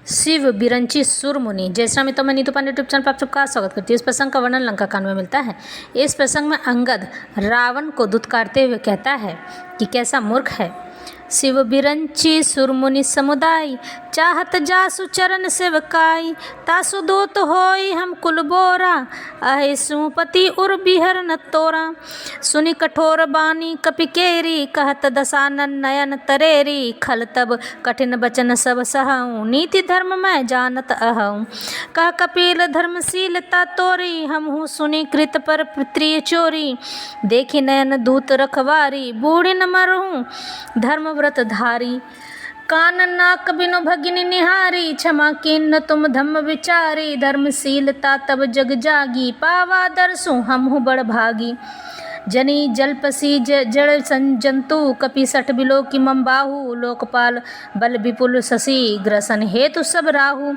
शिव बिरंची सुरमुनि। जय श्री राम मित्रों, मैं नीतू पांडे यूट्यूब चैनल पर आप सबका स्वागत करती हूँ। इस प्रसंग का वर्णन लंका कांड में मिलता है। इस प्रसंग में अंगद रावण को दुत्कारते हुए कहता है कि कैसा मूर्ख है। शिव बिरंची सुरमुनि समुदाय, चाहत जासु चरण सेवकाई। तासु दूत होई हम कुल बोरा, अहि सुपति उर बिहर न तोरा। सुनि कठोर बानी कपिकेरी, कहत दशानन नयन तरेरी। खल तब कठिन बचन सब सहऊँ, नीति धर्म मैं जानत अहऊँ। कह कपिल धर्मशीलता तोरी, हमहु सुनि कृत पर प्रिय चोरी। देखी नयन दूत रखवारी, बूढ़ी न मरहूँ धर्म व्रत धारी। कान नाक बिनु भगिनी निहारी, क्षमा किन्न तुम धम्म विचारी। धर्मशीलता तब जग जागी, पावा दरसु हमहु बड़ भागी। जनी जलपसी जड़ जंतु, कपि सठ बिलो की मम बाहु। लोकपाल बल विपुल शशि, ग्रसन हेतु सब राहु।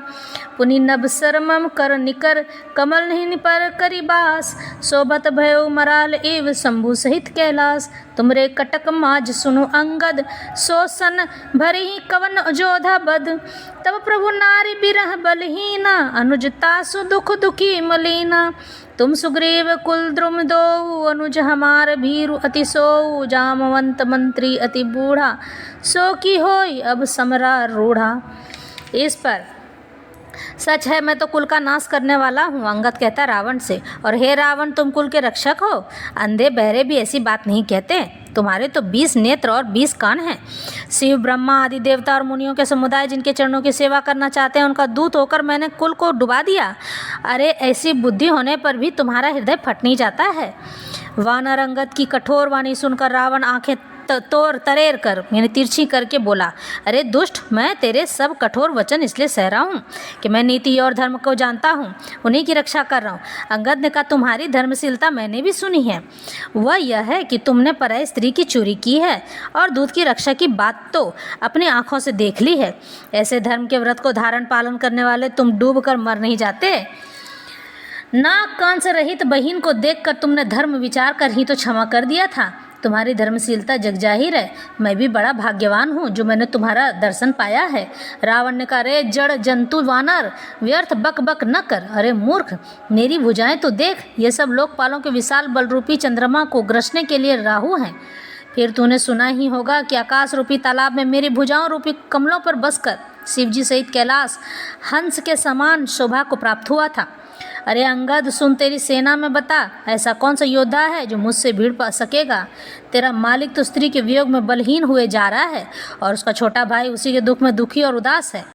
पुनि नभ सरमम कर निकर, कमल नहीं पर करी बास। शोभत भयो मराल एव शंभु सहित कैलास। तुमरे कटक माज सुनु अंगद, शोषण भरी कवन जोधा बद। तब प्रभु नारी बिरह बलहीना, अनुजतासु दुख दुखी मलीना। तुम सुग्रीव कुल द्रुम दो, अनुज हमार भीरु अति सोऊ। जामवंत मंत्री अति बूढ़ा, सो की होई अब समरा रूढ़ा। इस पर सच है, मैं तो कुल का नाश करने वाला हूँ, अंगद कहता रावण से। और हे रावण, तुम कुल के रक्षक हो। अंधे बहरे भी ऐसी बात नहीं कहते। तुम्हारे तो 20 नेत्र और 20 कान हैं। शिव ब्रह्मा आदि देवता और मुनियों के समुदाय जिनके चरणों की सेवा करना चाहते हैं, उनका दूत होकर मैंने कुल को डुबा दिया। अरे ऐसी बुद्धि होने पर भी तुम्हारा हृदय फट नहीं जाता है। वानर अंगद की कठोर वाणी सुनकर रावण आंखें तोड़ तरेर कर यानी तिरछी करके बोला, अरे दुष्ट, मैं तेरे सब कठोर वचन इसलिए सह रहा हूँ कि मैं नीति और धर्म को जानता हूँ, उन्हीं की रक्षा कर रहा हूँ। अंगद ने कहा, तुम्हारी धर्मशीलता मैंने भी सुनी है। वह यह है कि तुमने पराई स्त्री की चोरी की है और दूध की रक्षा की बात तो अपनी आँखों से देख ली है। ऐसे धर्म के व्रत को धारण पालन करने वाले तुम डूब कर मर नहीं जाते। नाक कान से रहित बहीन को देखकर तुमने धर्म विचार कर ही तो क्षमा कर दिया था। तुम्हारी धर्मशीलता जग जाहिर है। मैं भी बड़ा भाग्यवान हूँ जो मैंने तुम्हारा दर्शन पाया है। रावण ने कहा, रे जड़ जंतु वानर, व्यर्थ बक बक न कर। अरे मूर्ख, मेरी भुजाएं तो देख, ये सब लोकपालों के विशाल बलरूपी चंद्रमा को ग्रसने के लिए राहु हैं। फिर तूने सुना ही होगा कि आकाश रूपी तालाब में मेरी भुजाओं रूपी कमलों पर बसकर शिवजी सहित कैलाश हंस के समान शोभा को प्राप्त हुआ था। अरे अंगद, सुन, तेरी सेना में बता, ऐसा कौन सा योद्धा है जो मुझसे भीड़ पा सकेगा। तेरा मालिक तो स्त्री के वियोग में बलहीन हुए जा रहा है और उसका छोटा भाई उसी के दुख में दुखी और उदास है।